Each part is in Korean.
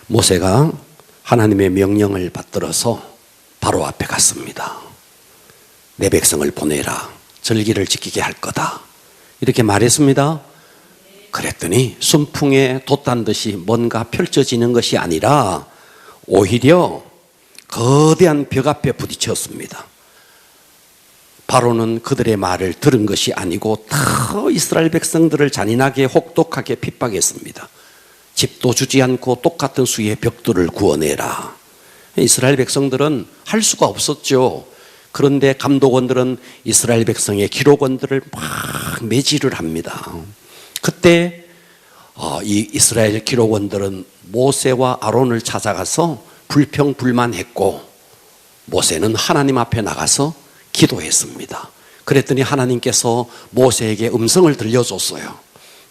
모세가 하나님의 명령을 받들어서 바로 앞에 갔습니다. 내 백성을 보내라. 절기를 지키게 할 거다. 이렇게 말했습니다. 그랬더니 순풍에 돛단 듯이 뭔가 펼쳐지는 것이 아니라 오히려 거대한 벽 앞에 부딪혔습니다. 바로는 그들의 말을 들은 것이 아니고 다 이스라엘 백성들을 잔인하게 혹독하게 핍박했습니다. 집도 주지 않고 똑같은 수의 벽돌을 구워내라. 이스라엘 백성들은 할 수가 없었죠. 그런데 감독원들은 이스라엘 백성의 기록원들을 막 매질을 합니다. 그때 이 이스라엘 기록원들은 모세와 아론을 찾아가서 불평불만했고, 모세는 하나님 앞에 나가서 기도했습니다. 그랬더니 하나님께서 모세에게 음성을 들려줬어요.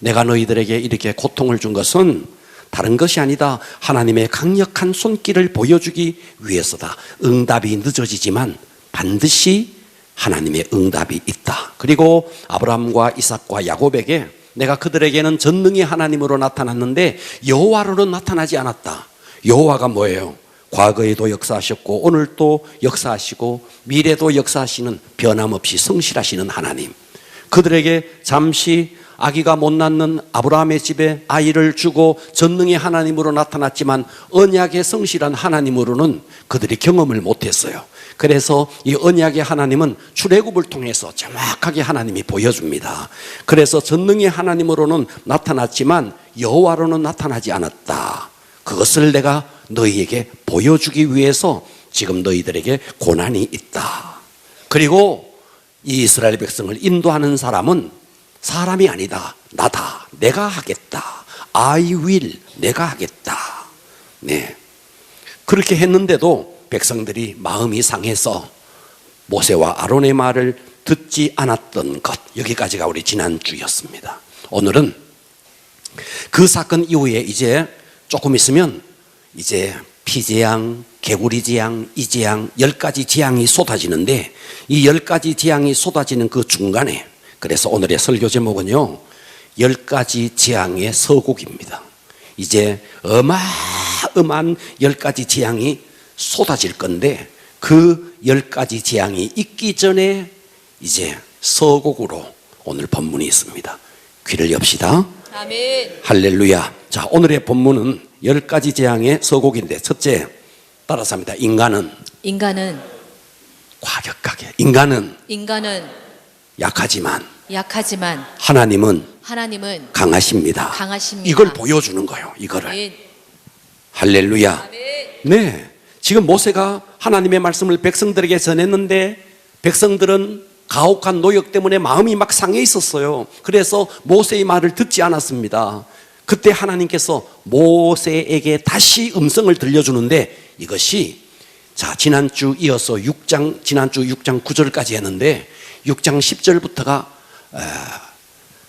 내가 너희들에게 이렇게 고통을 준 것은 다른 것이 아니다. 하나님의 강력한 손길을 보여주기 위해서다. 응답이 늦어지지만 반드시 하나님의 응답이 있다. 그리고 아브라함과 이삭과 야곱에게 내가 그들에게는 전능의 하나님으로 나타났는데 여호와로는 나타나지 않았다. 여호와가 뭐예요? 과거에도 역사하셨고 오늘도 역사하시고 미래도 역사하시는 변함없이 성실하시는 하나님. 그들에게 잠시 아기가 못 낳는 아브라함의 집에 아이를 주고 전능의 하나님으로 나타났지만 언약의 성실한 하나님으로는 그들이 경험을 못했어요. 그래서 이 언약의 하나님은 출애굽을 통해서 정확하게 하나님이 보여줍니다. 그래서 전능의 하나님으로는 나타났지만 여호와로는 나타나지 않았다. 그것을 내가 너희에게 보여주기 위해서 지금 너희들에게 고난이 있다. 그리고 이 이스라엘 백성을 인도하는 사람은 사람이 아니다. 나다. 내가 하겠다. I will. 내가 하겠다. 네. 그렇게 했는데도 백성들이 마음이 상해서 모세와 아론의 말을 듣지 않았던 것. 여기까지가 우리 지난주였습니다. 오늘은 그 사건 이후에 이제 조금 있으면 이제 피재앙, 개구리재앙, 이재앙 10가지 재앙이 쏟아지는데 이 10가지 재앙이 쏟아지는 그 중간에, 그래서 오늘의 설교 제목은요 10가지 재앙의 서곡입니다. 이제 어마어마한 10가지 재앙이 쏟아질 건데 그 10가지 재앙이 있기 전에 이제 서곡으로 오늘 본문이 있습니다. 귀를 엽시다. 아멘. 할렐루야. 자, 오늘의 본문은 10가지 재앙의 서곡인데 첫째, 따라서 합니다. 인간은 과격하게, 인간은 약하지만 하나님은 강하십니다. 이걸 보여주는 거예요. 이거를. 아멘. 할렐루야. 아멘. 네, 지금 모세가 하나님의 말씀을 백성들에게 전했는데 백성들은 가혹한 노역 때문에 마음이 막 상해 있었어요. 그래서 모세의 말을 듣지 않았습니다. 그때 하나님께서 모세에게 다시 음성을 들려주는데 이것이, 자, 지난주 이어서 지난주 6장 9절까지 했는데 6장 10절부터가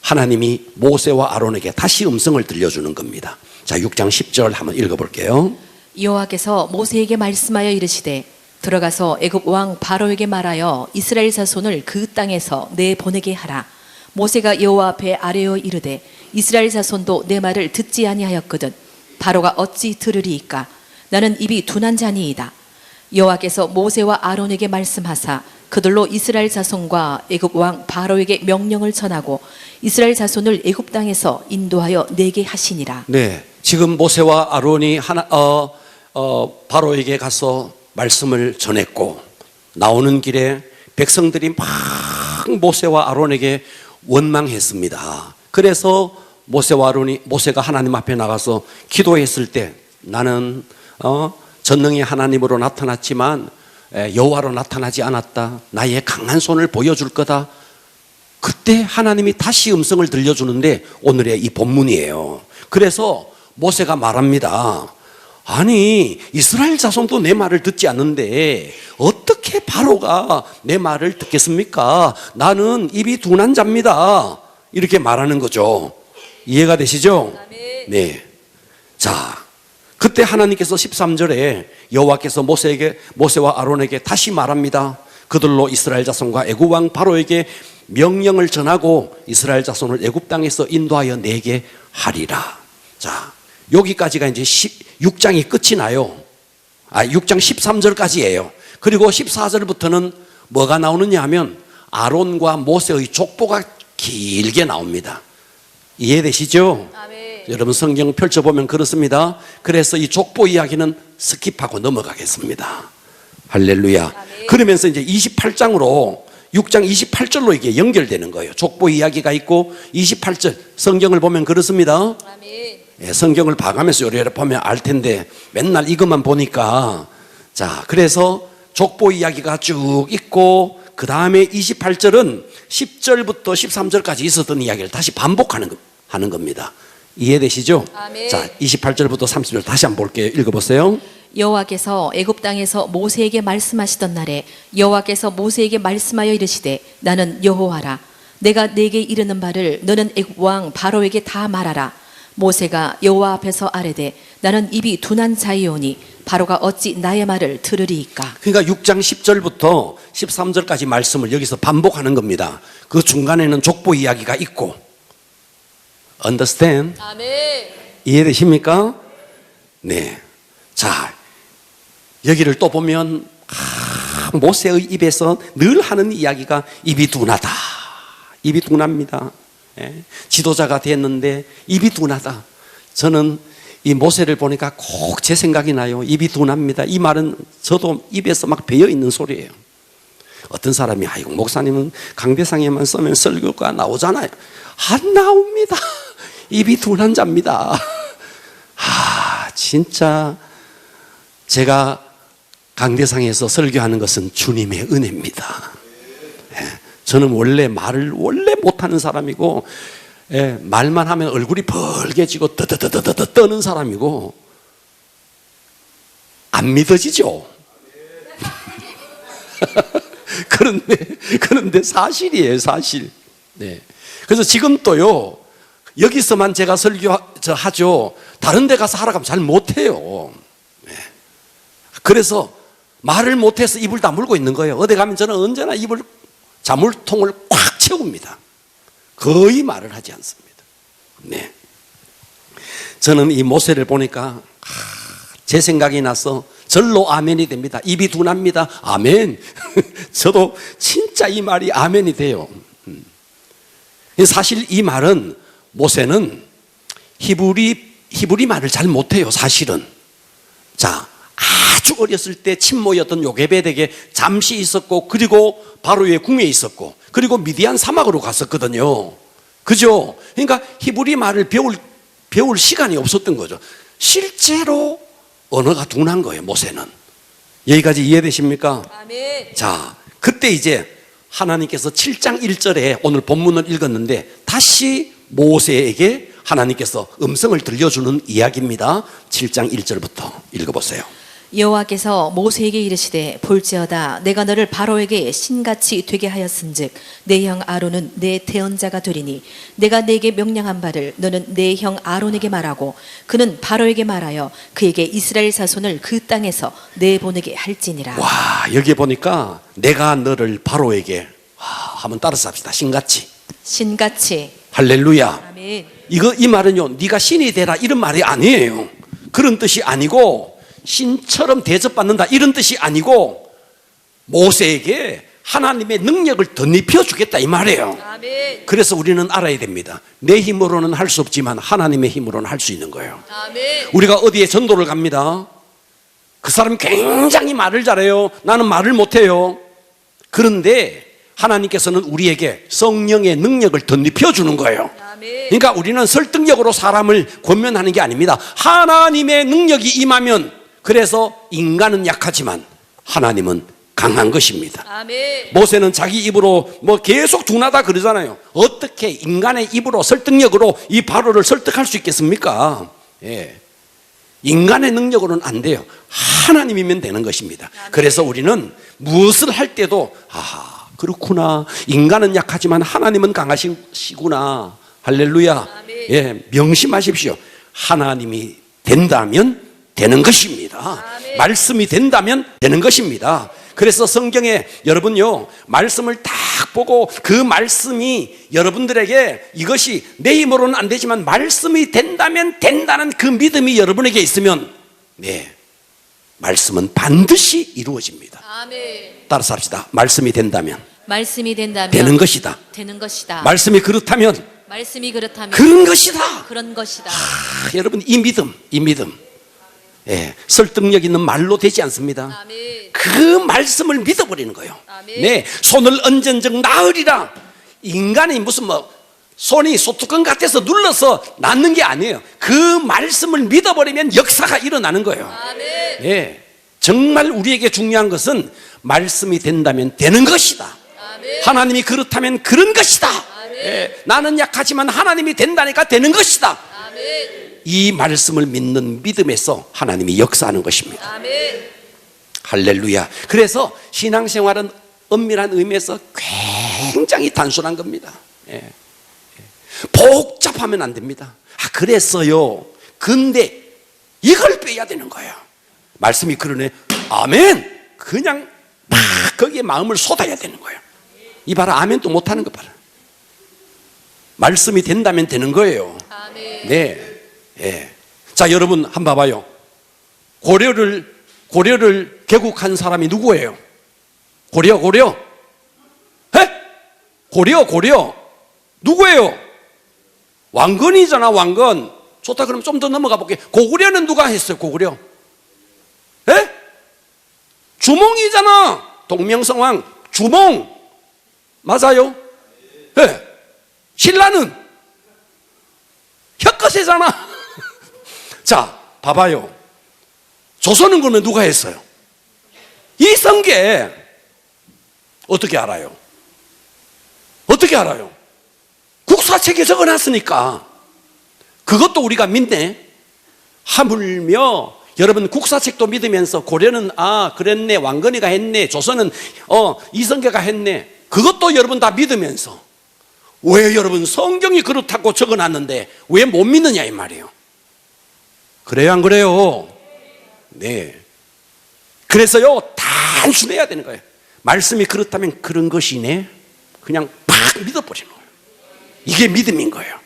하나님이 모세와 아론에게 다시 음성을 들려주는 겁니다. 자, 6장 10절 한번 읽어볼게요. 여호와께서 모세에게 말씀하여 이르시되 들어가서 애굽 왕 바로에게 말하여 이스라엘 자손을 그 땅에서 내보내게 하라. 모세가 여호와 앞에 아뢰어 이르되 이스라엘 자손도 내 말을 듣지 아니하였거든 바로가 어찌 들으리이까. 나는 입이 둔한 자니이다. 여호와께서 모세와 아론에게 말씀하사 그들로 이스라엘 자손과 애굽 왕 바로에게 명령을 전하고 이스라엘 자손을 애굽 땅에서 인도하여 내게 하시니라. 네, 지금 모세와 아론이 바로에게 가서 말씀을 전했고 나오는 길에 백성들이 막 모세와 아론에게 원망했습니다. 그래서 모세가 하나님 앞에 나가서 기도했을 때 나는 전능의 하나님으로 나타났지만 여호와로 나타나지 않았다. 나의 강한 손을 보여줄 거다. 그때 하나님이 다시 음성을 들려주는데 오늘의 이 본문이에요. 그래서 모세가 말합니다. 아니, 이스라엘 자손도 내 말을 듣지 않는데 어떻게 바로가 내 말을 듣겠습니까? 나는 입이 둔한 자입니다. 이렇게 말하는 거죠. 이해가 되시죠? 네. 자, 그때 하나님께서 13절에 여호와께서 모세와 아론에게 다시 말합니다. 그들로 이스라엘 자손과 애굽 왕 바로에게 명령을 전하고 이스라엘 자손을 애굽 땅에서 인도하여 내게 하리라. 자, 여기까지가 이제 6장이 끝이 나요. 6장 13절까지예요. 그리고 14절부터는 뭐가 나오느냐 하면 아론과 모세의 족보가 길게 나옵니다. 이해되시죠? 아멘. 여러분 성경 펼쳐보면 그렇습니다. 그래서 이 족보 이야기는 스킵하고 넘어가겠습니다. 할렐루야. 아멘. 그러면서 이제 28장으로 6장 28절로 이게 연결되는 거예요. 족보 이야기가 있고 28절 성경을 보면 그렇습니다. 아멘. 예, 성경을 봐가면서 요래 보면 알 텐데 맨날 이것만 보니까 자 그래서 족보 이야기가 쭉 있고 그 다음에 28절은 10절부터 13절까지 있었던 이야기를 다시 반복하는 하는 겁니다. 이해되시죠? 아멘. 자 28절부터 30절 다시 한번 볼게요. 읽어보세요. 여호와께서 애굽 땅에서 모세에게 말씀하시던 날에 여호와께서 모세에게 말씀하여 이르시되 나는 여호와라. 내가 네게 이르는 바를 너는 애굽 왕 바로에게 다 말하라. 모세가 여호와 앞에서 아뢰되 나는 입이 둔한 자이오니 바로가 어찌 나의 말을 들으리이까. 그러니까 6장 10절부터 13절까지 말씀을 여기서 반복하는 겁니다. 그 중간에는 족보 이야기가 있고 Understand? 아멘. 이해되십니까? 네. 자, 여기를 또 보면 모세의 입에서 늘 하는 이야기가 입이 둔하다. 입이 둔합니다. 예. 지도자가 됐는데 입이 둔하다. 저는 이 모세를 보니까 꼭 제 생각이 나요. 입이 둔합니다. 이 말은 저도 입에서 막 배어 있는 소리예요. 어떤 사람이 아이고 목사님은 강대상에만 쓰면 설교가 나오잖아요. 안 나옵니다. 입이 둔한 자입니다. 진짜 제가 강대상에서 설교하는 것은 주님의 은혜입니다. 예, 저는 원래 말을 못하는 사람이고 예, 말만 하면 얼굴이 벌개지고 뜨뜨뜨뜨뜨 떠는 사람이고 안 믿어지죠? 그런데 사실이에요, 사실. 네. 그래서 지금 또요 여기서만 제가 설교하죠. 다른 데 가서 하라 가면 잘 못해요. 네. 그래서 말을 못해서 입을 다물고 있는 거예요. 어디 가면 저는 언제나 입을 자물통을 꽉 채웁니다. 거의 말을 하지 않습니다. 네. 저는 이 모세를 보니까 제 생각이 나서 절로 아멘이 됩니다. 입이 둔합니다. 아멘. 저도 진짜 이 말이 아멘이 돼요. 사실 이 말은 모세는 히브리 말을 잘 못해요. 사실은. 자, 아주 어렸을 때 친모였던 요게벳에게 잠시 있었고 그리고 바로의 궁에 있었고 그리고 미디안 사막으로 갔었거든요. 그죠? 그러니까 히브리 말을 배울 시간이 없었던 거죠. 실제로 언어가 둔한 거예요, 모세는. 여기까지 이해되십니까? 아멘. 자, 그때 이제 하나님께서 7장 1절에 오늘 본문을 읽었는데 다시 모세에게 하나님께서 음성을 들려주는 이야기입니다. 7장 1절부터 읽어보세요. 여호와께서 모세에게 이르시되 볼지어다 내가 너를 바로에게 신같이 되게 하였은즉 내 형 아론은 내 대언자가 되리니 내가 네게 명령한 바를 너는 내 형 아론에게 말하고 그는 바로에게 말하여 그에게 이스라엘 자손을 그 땅에서 내보내게 할지니라. 와, 여기 보니까 내가 너를 바로에게 한번 따라서 합시다. 신같이. 신같이. 할렐루야. 아멘. 이 말은요 네가 신이 되라 이런 말이 아니에요. 그런 뜻이 아니고 신처럼 대접받는다 이런 뜻이 아니고 모세에게 하나님의 능력을 덧입혀 주겠다 이 말이에요. 아멘. 그래서 우리는 알아야 됩니다. 내 힘으로는 할 수 없지만 하나님의 힘으로는 할 수 있는 거예요. 아멘. 우리가 어디에 전도를 갑니다. 그 사람이 굉장히 말을 잘해요. 나는 말을 못해요. 그런데 하나님께서는 우리에게 성령의 능력을 덧입혀 주는 거예요. 아멘. 그러니까 우리는 설득력으로 사람을 권면하는 게 아닙니다. 하나님의 능력이 임하면 그래서 인간은 약하지만 하나님은 강한 것입니다. 아멘. 모세는 자기 입으로 뭐 계속 둔하다 그러잖아요. 어떻게 인간의 입으로 설득력으로 이 바로를 설득할 수 있겠습니까? 예. 인간의 능력으로는 안 돼요. 하나님이면 되는 것입니다. 그래서 우리는 무엇을 할 때도 그렇구나. 인간은 약하지만 하나님은 강하시구나. 할렐루야. 아멘. 예, 명심하십시오. 하나님이 된다면 되는 것입니다. 아멘. 말씀이 된다면 되는 것입니다. 그래서 성경에 여러분요 말씀을 딱 보고 그 말씀이 여러분들에게 이것이 내 힘으로는 안 되지만 말씀이 된다면 된다는 그 믿음이 여러분에게 있으면 네, 말씀은 반드시 이루어집니다. 아멘. 따라서 합시다. 말씀이 된다면 말씀이 된다면 되는 것이다. 되는 것이다. 말씀이 그렇다면 말씀이 그렇다면 그런 것이다. 그런 것이다. 여러분 이 믿음 예, 설득력 있는 말로 되지 않습니다. 아멘. 그 말씀을 믿어버리는 거예요. 아멘. 네, 손을 얹은즉 나으리라. 인간이 무슨 뭐 손이 소뚜껑 같아서 눌러서 낫는 게 아니에요. 그 말씀을 믿어버리면 역사가 일어나는 거예요. 아멘. 예, 정말 우리에게 중요한 것은 말씀이 된다면 되는 것이다. 아멘. 하나님이 그렇다면 그런 것이다. 아멘. 예, 나는 약하지만 하나님이 된다니까 되는 것이다. 아멘. 이 말씀을 믿는 믿음에서 하나님이 역사하는 것입니다. 아멘. 할렐루야. 그래서 신앙생활은 엄밀한 의미에서 굉장히 단순한 겁니다. 예. 복잡하면 안 됩니다. 그랬어요. 근데 이걸 빼야 되는 거예요. 말씀이 그러네. 아멘. 그냥 막 거기에 마음을 쏟아야 되는 거예요. 이 봐라. 아멘 또 못하는 거 봐라. 말씀이 된다면 되는 거예요. 아멘. 네. 예. 자, 여러분 한번 봐봐요. 고려를 개국한 사람이 누구예요? 고려. 에? 고려. 누구예요? 왕건이잖아, 왕건. 좋다, 그럼 좀 더 넘어가 볼게요. 고구려는 누가 했어요, 고구려? 에? 주몽이잖아. 동명성왕, 주몽. 맞아요? 예. 신라는 혁거세잖아. 자, 봐봐요. 조선은 그러면 누가 했어요? 이성계. 어떻게 알아요? 국사책에 적어놨으니까 그것도 우리가 믿네. 하물며 여러분 국사책도 믿으면서 고려는 그랬네, 왕건이가 했네, 조선은 이성계가 했네, 그것도 여러분 다 믿으면서 왜 여러분 성경이 그렇다고 적어놨는데 왜 못 믿느냐 이 말이에요. 그래요, 안 그래요? 네. 그래서요, 단순해야 되는 거예요. 말씀이 그렇다면 그런 것이네. 그냥 팍 믿어버리는 거예요. 이게 믿음인 거예요.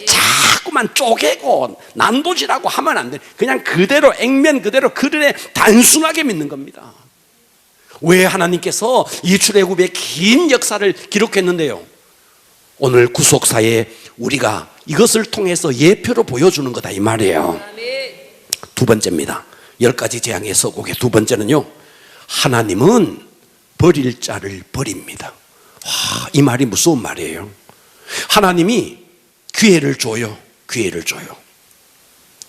자꾸만 쪼개고 난도질하고 하면 안 돼. 그냥 그대로 액면 그대로 그들의 단순하게 믿는 겁니다. 왜 하나님께서 이 출애굽의 긴 역사를 기록했는데요? 오늘 구속사에 우리가 이것을 통해서 예표로 보여주는 거다 이 말이에요. 두 번째입니다. 10가지 재앙의 서곡의 두 번째는요, 하나님은 버릴 자를 버립니다. 이 말이 무서운 말이에요. 하나님이 기회를 줘요.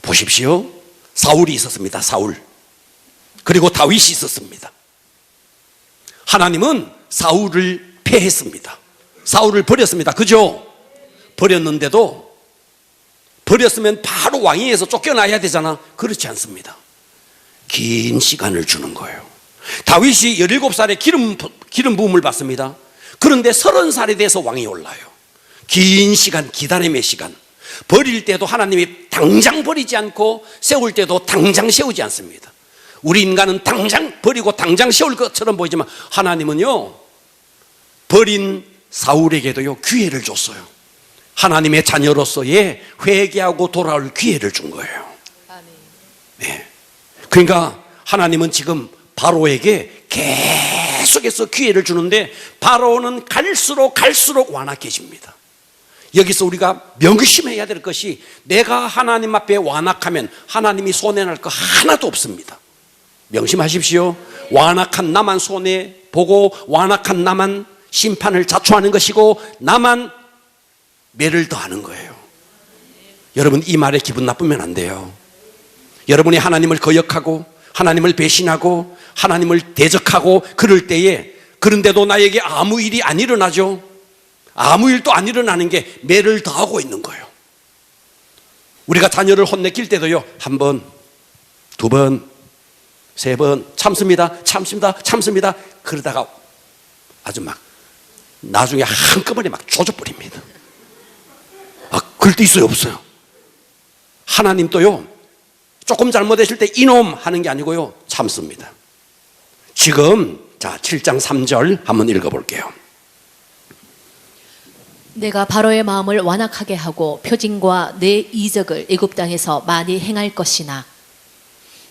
보십시오. 사울이 있었습니다. 사울. 그리고 다윗이 있었습니다. 하나님은 사울을 패했습니다. 사울을 버렸습니다. 그죠? 버렸는데도 버렸으면 바로 왕위에서 쫓겨나야 되잖아. 그렇지 않습니다. 긴 시간을 주는 거예요. 다윗이 17살에 기름 부음을 받습니다. 그런데 30살이 돼서 왕이 올라요. 긴 시간, 기다림의 시간. 버릴 때도 하나님이 당장 버리지 않고 세울 때도 당장 세우지 않습니다. 우리 인간은 당장 버리고 당장 세울 것처럼 보이지만 하나님은요, 버린 사울에게도요 기회를 줬어요. 하나님의 자녀로서의 회개하고 돌아올 기회를 준 거예요. 네. 그러니까 하나님은 지금 바로에게 계속해서 기회를 주는데 바로는 갈수록 완악해집니다. 여기서 우리가 명심해야 될 것이, 내가 하나님 앞에 완악하면 하나님이 손해날 거 하나도 없습니다. 명심하십시오. 완악한 나만 손해보고 완악한 나만 심판을 자초하는 것이고 나만 매를 더하는 거예요. 여러분, 이 말에 기분 나쁘면 안 돼요. 여러분이 하나님을 거역하고 하나님을 배신하고 하나님을 대적하고 그럴 때에, 그런데도 나에게 아무 일이 안 일어나죠. 아무 일도 안 일어나는 게 매를 더하고 있는 거예요. 우리가 자녀를 혼내킬 때도요, 한 번, 두 번, 세 번 참습니다. 그러다가 아주 막 나중에 한꺼번에 막 조져버립니다. 그럴 때 있어요, 없어요? 하나님도요, 조금 잘못했을 때 이놈 하는 게 아니고요, 참습니다. 지금 자 7장 3절 한번 읽어볼게요. 내가 바로의 마음을 완악하게 하고 표징과 내 이적을 애굽 땅에서 많이 행할 것이나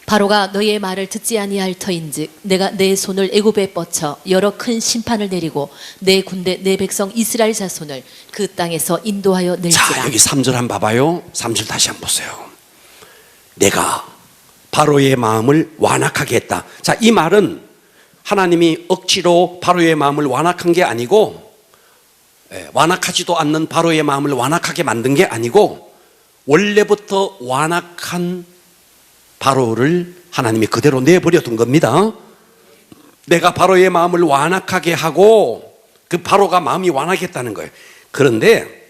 바로가 너희의 말을 듣지 아니할 터인즉 내가 내 손을 애굽에 뻗쳐 여러 큰 심판을 내리고 내 군대 내 백성 이스라엘 자손을 그 땅에서 인도하여 낼지라. 자, 여기 3절 한번 봐봐요. 3절 다시 한번 보세요. 내가 바로의 마음을 완악하게 했다. 자, 이 말은 하나님이 억지로 바로의 마음을 완악한 게 아니고, 완악하지도 않는 바로의 마음을 완악하게 만든 게 아니고, 원래부터 완악한 바로를 하나님이 그대로 내버려 둔 겁니다. 내가 바로의 마음을 완악하게 하고, 그 바로가 마음이 완악했다는 거예요. 그런데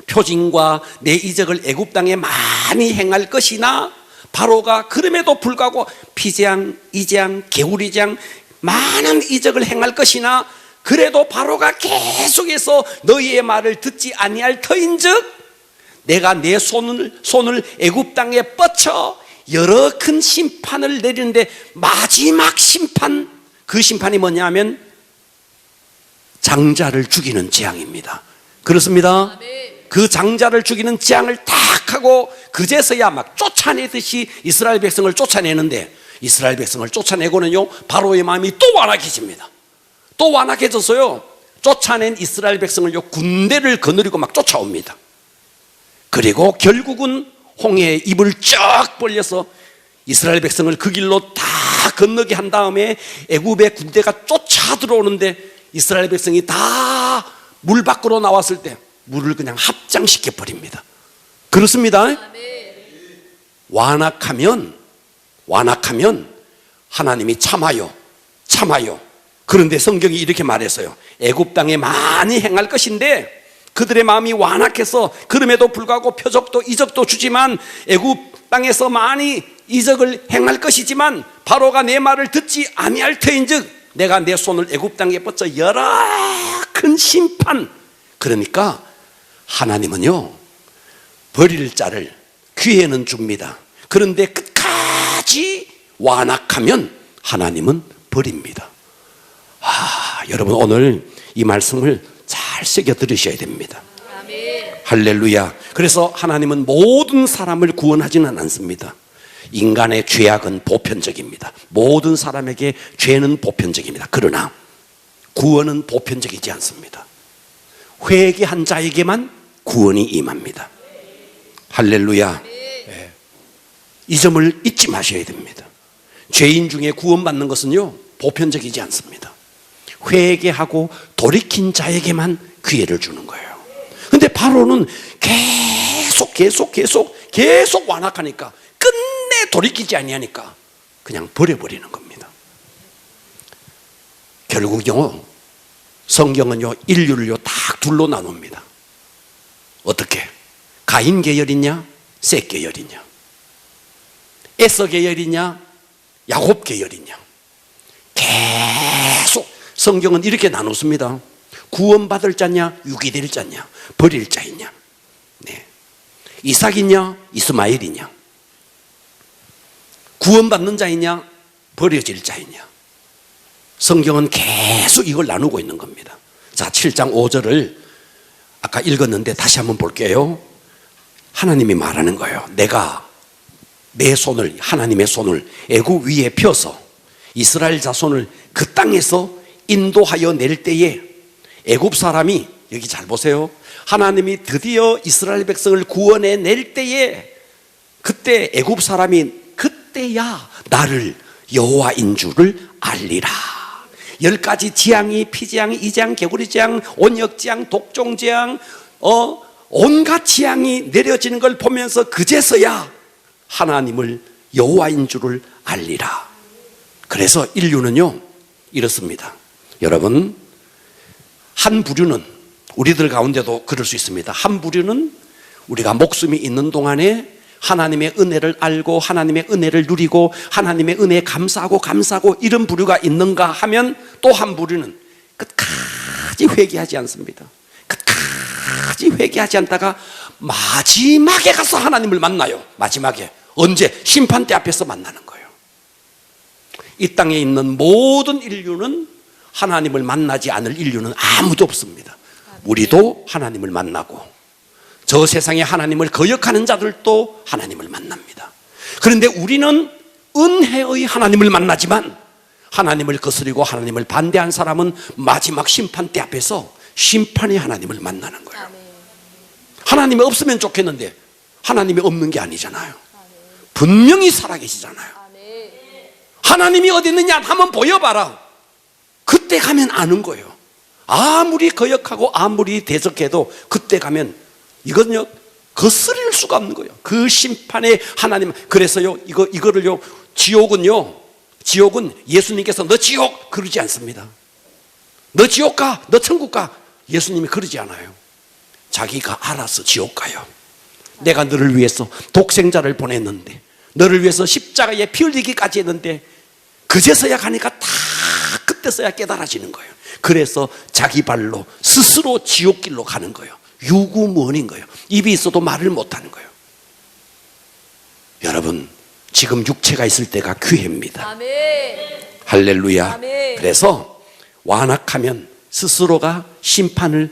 표징과 내 이적을 애굽 땅에 많이 행할 것이나, 바로가 그럼에도 불구하고 피장, 이장, 개구리장 많은 이적을 행할 것이나, 그래도 바로가 계속해서 너희의 말을 듣지 아니할 터인즉 내가 내 손을 애굽 땅에 뻗쳐 여러 큰 심판을 내리는데, 마지막 심판, 그 심판이 뭐냐면 장자를 죽이는 재앙입니다. 그렇습니다. 그 장자를 죽이는 재앙을 딱 하고 그제서야 막 쫓아내듯이 이스라엘 백성을 쫓아내는데, 이스라엘 백성을 쫓아내고는요 바로의 마음이 또 완악해집니다. 또 완악해져서요 쫓아낸 이스라엘 백성을요 군대를 거느리고 막 쫓아옵니다. 그리고 결국은 홍해의 입을 쫙 벌려서 이스라엘 백성을 그 길로 다 건너게 한 다음에 애굽의 군대가 쫓아 들어오는데, 이스라엘 백성이 다 물 밖으로 나왔을 때 물을 그냥 합장시켜 버립니다. 그렇습니다. 완악하면 하나님이 참아요. 그런데 성경이 이렇게 말했어요. 애굽 땅에 많이 행할 것인데 그들의 마음이 완악해서 그럼에도 불구하고 표적도 이적도 주지만, 애굽 땅에서 많이 이적을 행할 것이지만 바로가 내 말을 듣지 아니할 터인즉 내가 내 손을 애굽 땅에 뻗쳐 여러 큰 심판. 그러니까 하나님은요 버릴 자를 기회는 줍니다. 그런데 끝까지 완악하면 하나님은 버립니다. 여러분 오늘 이 말씀을 잘 새겨 들으셔야 됩니다. 아멘. 할렐루야. 그래서 하나님은 모든 사람을 구원하지는 않습니다. 인간의 죄악은 보편적입니다. 모든 사람에게 죄는 보편적입니다. 그러나 구원은 보편적이지 않습니다. 회개한 자에게만 구원이 임합니다. 할렐루야. 이 점을 잊지 마셔야 됩니다. 죄인 중에 구원받는 것은요 보편적이지 않습니다. 회개하고 돌이킨 자에게만 기회를 주는 거예요. 근데 바로는 계속 완악하니까, 끝내 돌이키지 아니하니까 그냥 버려버리는 겁니다. 결국요 성경은요 인류를요 딱 둘로 나눕니다. 어떻게? 가인 계열이냐 셋 계열이냐, 에서 계열이냐 야곱 계열이냐. 계속 성경은 이렇게 나눴습니다. 구원받을 자냐 유기될 자냐 버릴 자이냐, 이삭이냐 이스마엘이냐, 구원받는 자이냐 버려질 자이냐. 성경은 계속 이걸 나누고 있는 겁니다. 자, 7장 5절을 아까 읽었는데 다시 한번 볼게요. 하나님이 말하는 거예요. 내가 내 손을, 하나님의 손을 애굽 위에 펴서 이스라엘 자손을 그 땅에서 인도하여 낼 때에, 애굽 사람이, 여기 잘 보세요, 하나님이 드디어 이스라엘 백성을 구원해 낼 때에, 그때 애굽 사람이 그때야 나를 여호와인 줄을 알리라. 10가지 재앙이, 피재앙, 이재앙, 개구리재앙, 온역재앙, 독종재앙, 온갖 재앙이 내려지는 걸 보면서 그제서야 하나님을 여호와인 줄을 알리라. 그래서 인류는요 이렇습니다. 여러분, 한 부류는, 우리들 가운데도 그럴 수 있습니다. 한 부류는 우리가 목숨이 있는 동안에 하나님의 은혜를 알고 하나님의 은혜를 누리고 하나님의 은혜에 감사하고 이런 부류가 있는가 하면, 또 한 부류는 끝까지 회개하지 않습니다. 끝까지 회개하지 않다가 마지막에 가서 하나님을 만나요. 마지막에. 언제? 심판대 앞에서 만나는 거예요. 이 땅에 있는 모든 인류는, 하나님을 만나지 않을 인류는 아무도 없습니다. 우리도 하나님을 만나고 저 세상에 하나님을 거역하는 자들도 하나님을 만납니다. 그런데 우리는 은혜의 하나님을 만나지만 하나님을 거스리고 하나님을 반대한 사람은 마지막 심판대 앞에서 심판의 하나님을 만나는 거예요. 하나님이 없으면 좋겠는데 하나님이 없는 게 아니잖아요. 분명히 살아계시잖아요. 하나님이 어디 있느냐 한번 보여봐라. 그때 가면 아는 거예요. 아무리 거역하고 아무리 대적해도 그때 가면 이건요 거스릴 수가 없는 거예요. 그 심판의 하나님. 그래서요 이거를요 지옥은 예수님께서 너 지옥 그러지 않습니다. 너 지옥 가, 너 천국 가. 예수님이 그러지 않아요. 자기가 알아서 지옥 가요. 내가 너를 위해서 독생자를 보냈는데, 너를 위해서 십자가에 피 흘리기까지 했는데 그제서야 가니까 다 그때서야 깨달아지는 거예요. 그래서 자기 발로 스스로 지옥길로 가는 거예요. 유구무원인 거예요. 입이 있어도 말을 못하는 거예요. 여러분, 지금 육체가 있을 때가 기회입니다. 아멘. 할렐루야. 아멘. 그래서 완악하면 스스로가 심판을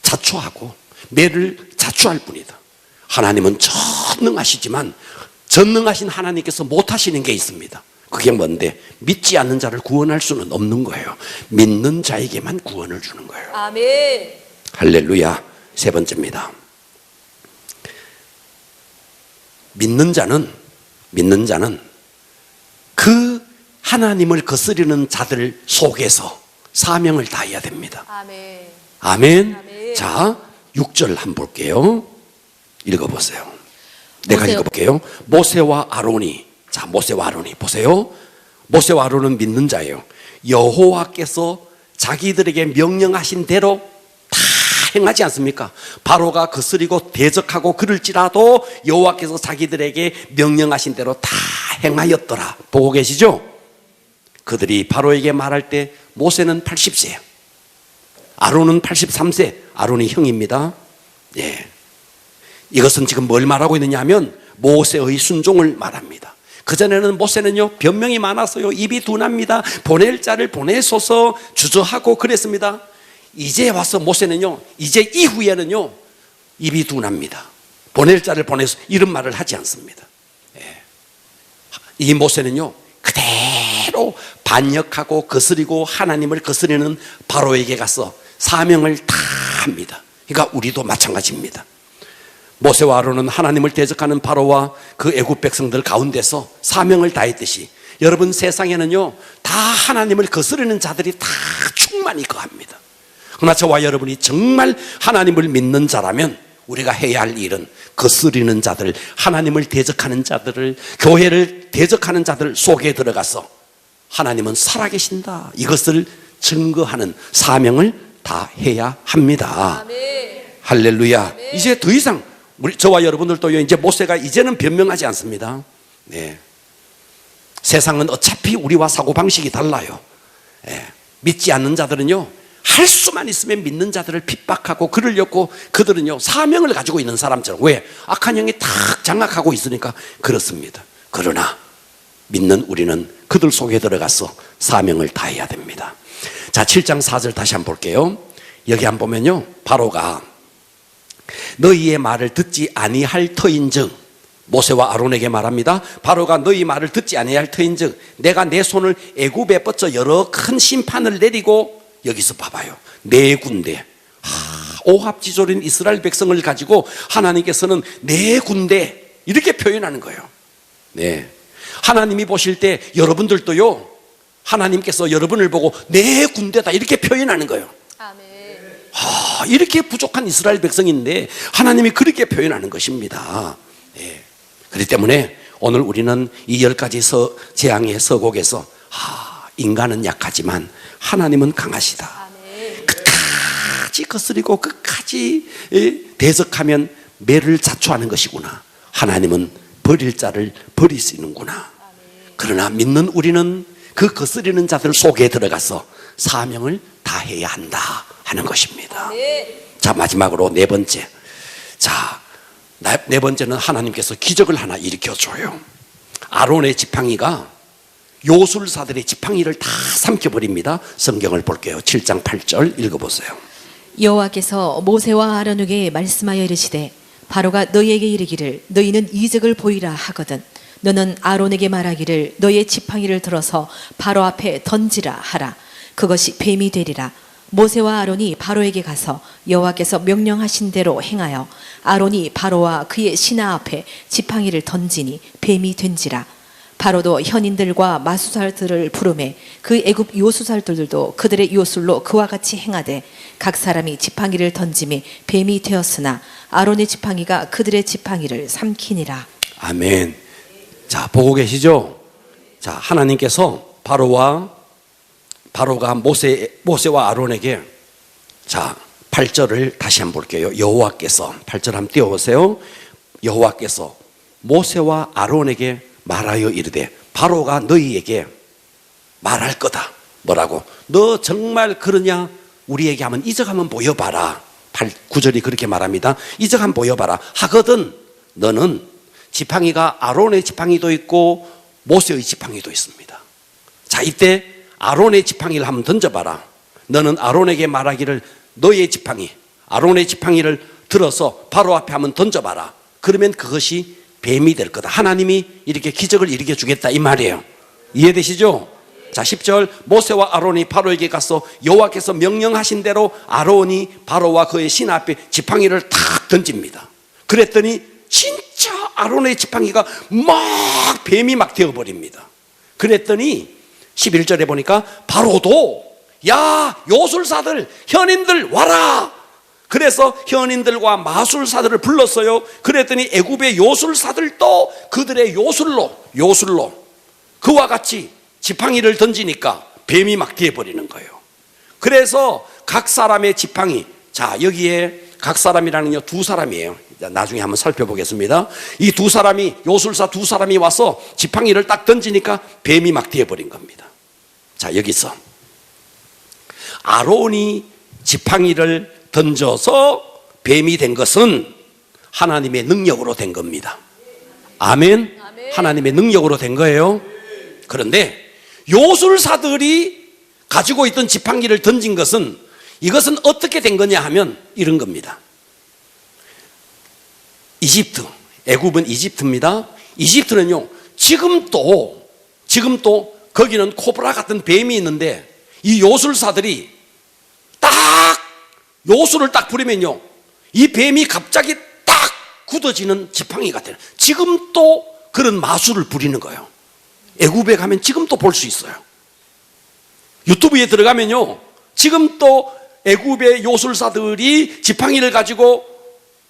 자초하고 매를 자초할 뿐이다. 하나님은 전능하시지만 전능하신 하나님께서 못하시는 게 있습니다. 그게 뭔데? 믿지 않는 자를 구원할 수는 없는 거예요. 믿는 자에게만 구원을 주는 거예요. 아멘. 할렐루야. 세 번째입니다. 믿는 자는 그 하나님을 거스르는 자들 속에서 사명을 다해야 됩니다. 아멘. 아멘. 아멘. 자, 6절 한번 볼게요. 읽어보세요. 내가 모세. 읽어볼게요. 모세와 아론이, 자, 모세와 아론이 보세요. 모세와 아론은 믿는 자예요. 여호와께서 자기들에게 명령하신 대로 다 행하지 않습니까? 바로가 거스리고 대적하고 그럴지라도 여호와께서 자기들에게 명령하신 대로 다 행하였더라. 보고 계시죠? 그들이 바로에게 말할 때 모세는 80세, 아론은 83세, 아론이 형입니다. 예. 이것은 지금 뭘 말하고 있느냐 하면 모세의 순종을 말합니다. 그전에는 모세는요 변명이 많았어요. 입이 둔합니다. 보낼 자를 보내소서 주저하고 그랬습니다. 이제 와서 모세는요, 이제 이후에는요 입이 둔합니다. 보낼 자를 보내소 이런 말을 하지 않습니다. 예. 이 모세는요 그대로 반역하고 거스리고 하나님을 거스리는 바로에게 가서 사명을 다 합니다. 그러니까 우리도 마찬가지입니다. 모세와 아론은 하나님을 대적하는 바로와 그 애굽 백성들 가운데서 사명을 다했듯이 여러분 세상에는요 다 하나님을 거스르는 자들이 다 충만히 거합니다. 그러나 저와 여러분이 정말 하나님을 믿는 자라면 우리가 해야 할 일은 거스르는 자들, 하나님을 대적하는 자들을, 교회를 대적하는 자들 속에 들어가서 하나님은 살아계신다 이것을 증거하는 사명을 다 해야 합니다. 아멘. 할렐루야. 아멘. 이제 더 이상 우리 저와 여러분들도 이제 모세가 이제는 변명하지 않습니다. 네. 세상은 어차피 우리와 사고 방식이 달라요. 예. 믿지 않는 자들은요 할 수만 있으면 믿는 자들을 핍박하고 그러려고 그들은요 사명을 가지고 있는 사람처럼 왜? 악한 영이 탁 장악하고 있으니까 그렇습니다. 그러나 믿는 우리는 그들 속에 들어가서 사명을 다해야 됩니다. 자, 7장 4절 다시 한번 볼게요. 여기 한번 보면요 바로가 너희의 말을 듣지 아니할 터인즉, 모세와 아론에게 말합니다. 바로가 너희 말을 듣지 아니할 터인즉 내가 내 손을 애굽에 뻗쳐 여러 큰 심판을 내리고, 여기서 봐봐요, 네 군데 오합지졸인 이스라엘 백성을 가지고 하나님께서는 네 군데 이렇게 표현하는 거예요. 네. 하나님이 보실 때 여러분들도요 하나님께서 여러분을 보고 네 군데다 이렇게 표현하는 거예요. 아멘. 이렇게 부족한 이스라엘 백성인데 하나님이 그렇게 표현하는 것입니다. 네. 그렇기 때문에 오늘 우리는 이 10가지 재앙의 서곡에서 인간은 약하지만 하나님은 강하시다. 아멘. 끝까지 거스리고 끝까지 대적하면 매를 자초하는 것이구나. 하나님은 버릴 자를 버리시는구나. 그러나 믿는 우리는 그 거스리는 자들 속에 들어가서 사명을 다해야 한다 하는 것입니다. 아멘. 자, 마지막으로 네 번째. 자, 네 번째는 하나님께서 기적을 하나 일으켜줘요. 아론의 지팡이가 요술사들의 지팡이를 다 삼켜버립니다. 성경을 볼게요. 7장 8절 읽어보세요. 여호와께서 모세와 아론에게 말씀하여 이르시되 바로가 너희에게 이르기를 너희는 이적을 보이라 하거든 너는 아론에게 말하기를 너희의 지팡이를 들어서 바로 앞에 던지라 하라. 그것이 뱀이 되리라. 모세와 아론이 바로에게 가서 여호와께서 명령하신 대로 행하여 아론이 바로와 그의 신하 앞에 지팡이를 던지니 뱀이 된지라. 바로도 현인들과 마수살들을 부르매 그 애굽 요수살들도 그들의 요술로 그와 같이 행하되 각 사람이 지팡이를 던짐에 뱀이 되었으나 아론의 지팡이가 그들의 지팡이를 삼키니라. 아멘. 자, 보고 계시죠? 자, 하나님께서 바로가 모세와 아론에게, 자, 8절을 다시 한번 볼게요. 여호와께서, 8절 한번 띄워보세요. 여호와께서 모세와 아론에게 말하여 이르되 바로가 너희에게 말할 거다. 뭐라고? 너 정말 그러냐? 우리에게 하면 이적 한번 보여봐라. 9절이 그렇게 말합니다. 이적 한번 보여봐라 하거든 너는 지팡이가 아론의 지팡이도 있고 모세의 지팡이도 있습니다. 자, 이때 아론의 지팡이를 한번 던져봐라. 너는 아론에게 말하기를 너의 지팡이, 아론의 지팡이를 들어서 바로 앞에 한번 던져봐라. 그러면 그것이 뱀이 될 거다. 하나님이 이렇게 기적을 일으켜 주겠다 이 말이에요. 이해되시죠? 자, 10절 모세와 아론이 바로에게 가서 여호와께서 명령하신 대로 아론이 바로와 그의 신하 앞에 지팡이를 탁 던집니다. 그랬더니 진짜 아론의 지팡이가 막 뱀이 막 되어버립니다. 그랬더니 11절에 보니까 바로도 야 요술사들 현인들 와라. 그래서 현인들과 마술사들을 불렀어요. 그랬더니 애굽의 요술사들도 그들의 요술로 그와 같이 지팡이를 던지니까 뱀이 막 되어버리는 거예요. 그래서 각 사람의 지팡이, 자 여기에 각 사람이라는요 두 사람이에요. 나중에 한번 살펴보겠습니다. 이 두 사람이, 요술사 두 사람이 와서 지팡이를 딱 던지니까 뱀이 막 되어버린 겁니다. 자, 여기서 아론이 지팡이를 던져서 뱀이 된 것은 하나님의 능력으로 된 겁니다. 아멘. 하나님의 능력으로 된 거예요. 그런데 요술사들이 가지고 있던 지팡이를 던진 것은, 이것은 어떻게 된 거냐 하면 이런 겁니다. 이집트, 애굽은 이집트입니다. 이집트는요 지금도 거기는 코브라 같은 뱀이 있는데 이 요술사들이 딱 요술을 딱 부리면요 이 뱀이 갑자기 딱 굳어지는 지팡이가 돼요. 지금도 그런 마술을 부리는 거예요. 애굽에 가면 지금도 볼 수 있어요. 유튜브에 들어가면요 지금도 애굽의 요술사들이 지팡이를 가지고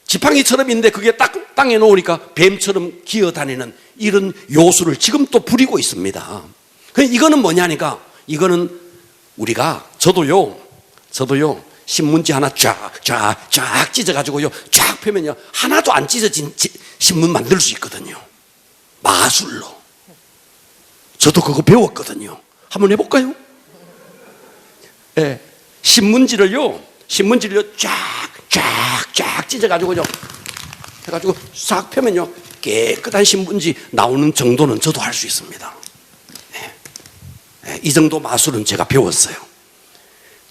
지팡이처럼 있는데 그게 딱 땅에 놓으니까 뱀처럼 기어다니는 이런 요술을 지금 또 부리고 있습니다. 이거는 뭐냐니까, 이거는 우리가 저도요 신문지 하나 쫙 찢어가지고요 쫙 펴면요 하나도 안 찢어진 신문 만들 수 있거든요. 마술로. 저도 그거 배웠거든요. 한번 해볼까요? 네. 신문지를요 쫙 찢어가지고요 해가지고 싹 펴면요 깨끗한 신문지 나오는 정도는 저도 할 수 있습니다. 네. 네. 이 정도 마술은 제가 배웠어요.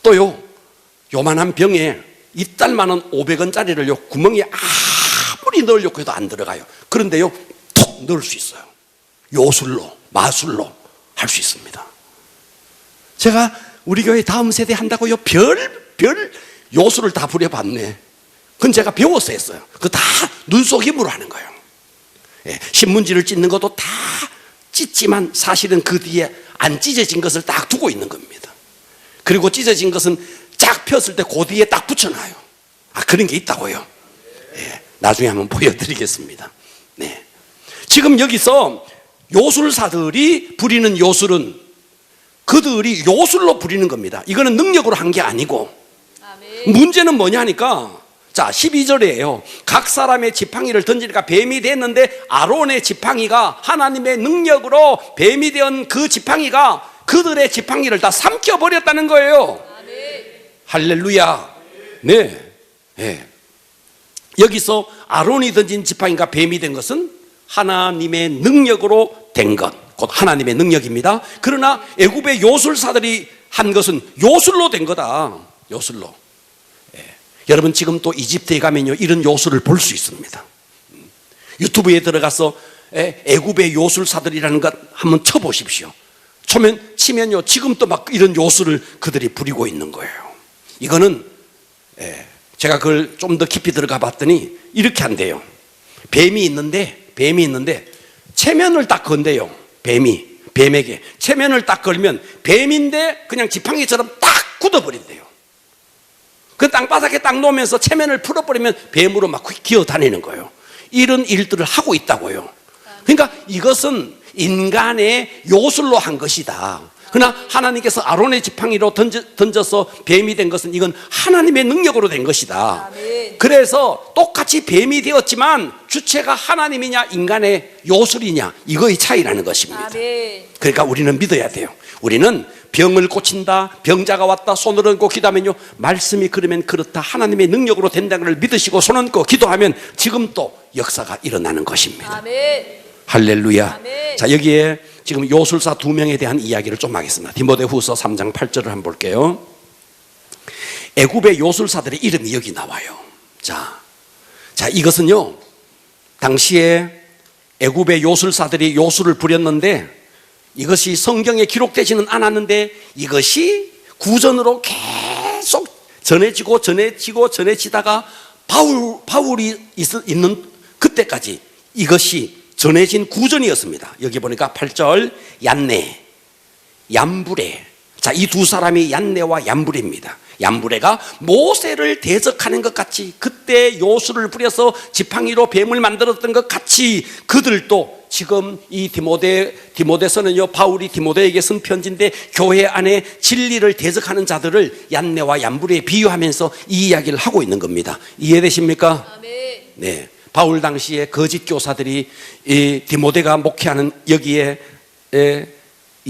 또요 요만한 병에 이딸만한 500원짜리를요 구멍에 아무리 넣으려고 해도 안 들어가요. 그런데요 톡 넣을 수 있어요. 요술로, 마술로 할 수 있습니다. 제가 우리 교회 다음 세대 한다고요 별 요술을 다 부려봤네. 그건 제가 배워서 했어요. 그거 다 눈속 힘으로 하는 거예요. 예, 신문지를 찢는 것도 다 찢지만 사실은 그 뒤에 안 찢어진 것을 딱 두고 있는 겁니다. 그리고 찢어진 것은 쫙 폈을 때 그 뒤에 딱 붙여놔요. 아, 그런 게 있다고요. 예, 나중에 한번 보여드리겠습니다. 네. 지금 여기서 요술사들이 부리는 요술은 그들이 요술로 부리는 겁니다. 이거는 능력으로 한 게 아니고. 아멘. 문제는 뭐냐니까, 자 12절이에요 각 사람의 지팡이를 던지니까 뱀이 됐는데 아론의 지팡이가 하나님의 능력으로 뱀이 된 그 지팡이가 그들의 지팡이를 다 삼켜버렸다는 거예요. 아멘. 할렐루야. 네. 네. 여기서 아론이 던진 지팡이가 뱀이 된 것은 하나님의 능력으로 된 것, 곧 하나님의 능력입니다. 그러나 애굽의 요술사들이 한 것은 요술로 된 거다. 요술로. 예. 여러분 지금 또 이집트에 가면요 이런 요술을 볼 수 있습니다. 유튜브에 들어가서 애굽의 요술사들이라는 것 한번 쳐보십시오. 치면요 지금 또 막 이런 요술을 그들이 부리고 있는 거예요. 이거는 제가 그걸 좀 더 깊이 들어가 봤더니 이렇게 한대요. 뱀이 있는데 체면을 딱 건대요. 뱀에게 체면을 딱 걸면 뱀인데 그냥 지팡이처럼 딱 굳어버린대요. 그 땅바닥에 딱 놓으면서 체면을 풀어버리면 뱀으로 막 기어다니는 거예요. 이런 일들을 하고 있다고요. 그러니까 이것은 인간의 요술로 한 것이다. 그러나 하나님께서 아론의 지팡이로 던져서 뱀이 된 것은 이건 하나님의 능력으로 된 것이다. 그래서 똑같이 뱀이 되었지만 주체가 하나님이냐 인간의 요술이냐 이거의 차이라는 것입니다. 그러니까 우리는 믿어야 돼요. 우리는 병을 고친다, 병자가 왔다, 손을 얹고 기도하면요 말씀이 그러면 그렇다, 하나님의 능력으로 된다는 걸 믿으시고 손 얹고 기도하면 지금 또 역사가 일어나는 것입니다. 할렐루야. 아멘. 자, 여기에 지금 요술사 2명에 대한 이야기를 좀 하겠습니다. 디모데후서 3장 8절을 한번 볼게요. 애굽의 요술사들의 이름이 여기 나와요. 자, 이것은요 당시에 애굽의 요술사들이 요술을 부렸는데 이것이 성경에 기록되지는 않았는데 이것이 구전으로 계속 전해지다가 바울이 있는 그때까지 이것이 전해진 구전이었습니다. 여기 보니까 8절 얀네, 얀브레. 자, 이 두 사람이 얀네와 얀브레입니다. 얀브레가 모세를 대적하는 것 같이 그때 요술을 부려서 지팡이로 뱀을 만들었던 것 같이 그들도 지금 이 디모데서는요 바울이 디모데에게 쓴 편지인데 교회 안에 진리를 대적하는 자들을 얀네와 얀브레에 비유하면서 이 이야기를 하고 있는 겁니다. 이해되십니까? 아멘. 네. 바울 당시에 거짓 교사들이 이 디모데가 목회하는 여기에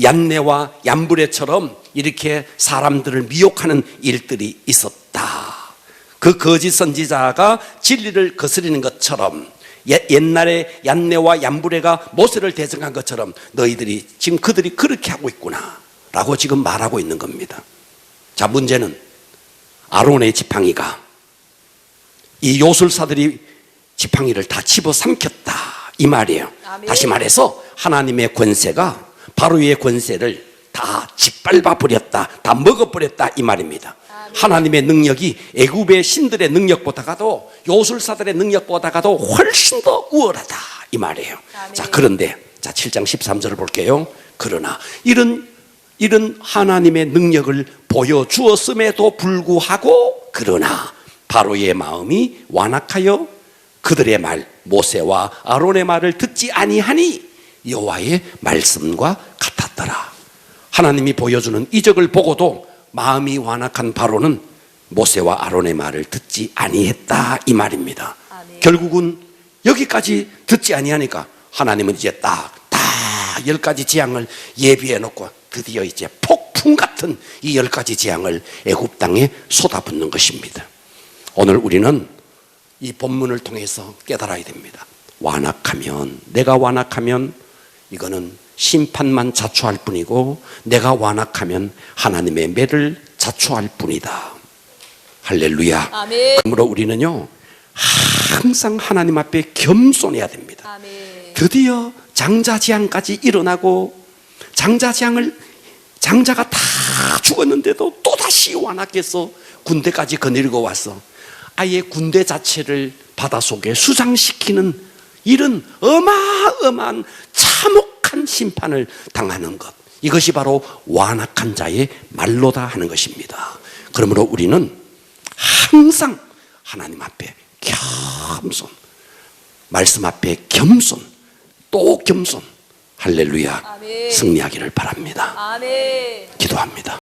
얀네와 얀브레처럼 이렇게 사람들을 미혹하는 일들이 있었다. 그 거짓 선지자가 진리를 거스리는 것처럼 옛날에 얀네와 얀브레가 모세를 대적한 것처럼 너희들이 지금 그들이 그렇게 하고 있구나 라고 지금 말하고 있는 겁니다. 자, 문제는 아론의 지팡이가 이 요술사들이 지팡이를 다 집어삼켰다 이 말이에요. 아멘. 다시 말해서 하나님의 권세가 바로의 권세를 다 짓밟아 버렸다, 다 먹어버렸다 이 말입니다. 아멘. 하나님의 능력이 애굽의 신들의 능력보다가도 요술사들의 능력보다가도 훨씬 더 우월하다 이 말이에요. 아멘. 자, 그런데 7장 13절을 볼게요. 그러나 이런 하나님의 능력을 보여주었음에도 불구하고 그러나 바로의 마음이 완악하여 그들의 말 모세와 아론의 말을 듣지 아니하니 여호와의 말씀과 같았더라. 하나님이 보여주는 이적을 보고도 마음이 완악한 바로는 모세와 아론의 말을 듣지 아니했다 이 말입니다. 아멘. 결국은 여기까지 듣지 아니하니까 하나님은 이제 딱 10가지 재앙을 예비해 놓고 드디어 이제 폭풍 같은 이 10가지 재앙을 애굽 땅에 쏟아붓는 것입니다. 오늘 우리는 이 본문을 통해서 깨달아야 됩니다. 내가 완악하면 이거는 심판만 자초할 뿐이고 내가 완악하면 하나님의 매를 자초할 뿐이다. 할렐루야. 아멘. 그러므로 우리는요 항상 하나님 앞에 겸손해야 됩니다. 아멘. 드디어 장자재앙까지 일어나고 장자가 다 죽었는데도 또다시 완악해서 군대까지 거느리고 와서 아예 군대 자체를 바닷속에 수장시키는 이런 어마어마한 참혹한 심판을 당하는 것, 이것이 바로 완악한 자의 말로다 하는 것입니다. 그러므로 우리는 항상 하나님 앞에 겸손, 말씀 앞에 겸손, 또 겸손, 할렐루야. 아멘. 승리하기를 바랍니다. 아멘. 기도합니다.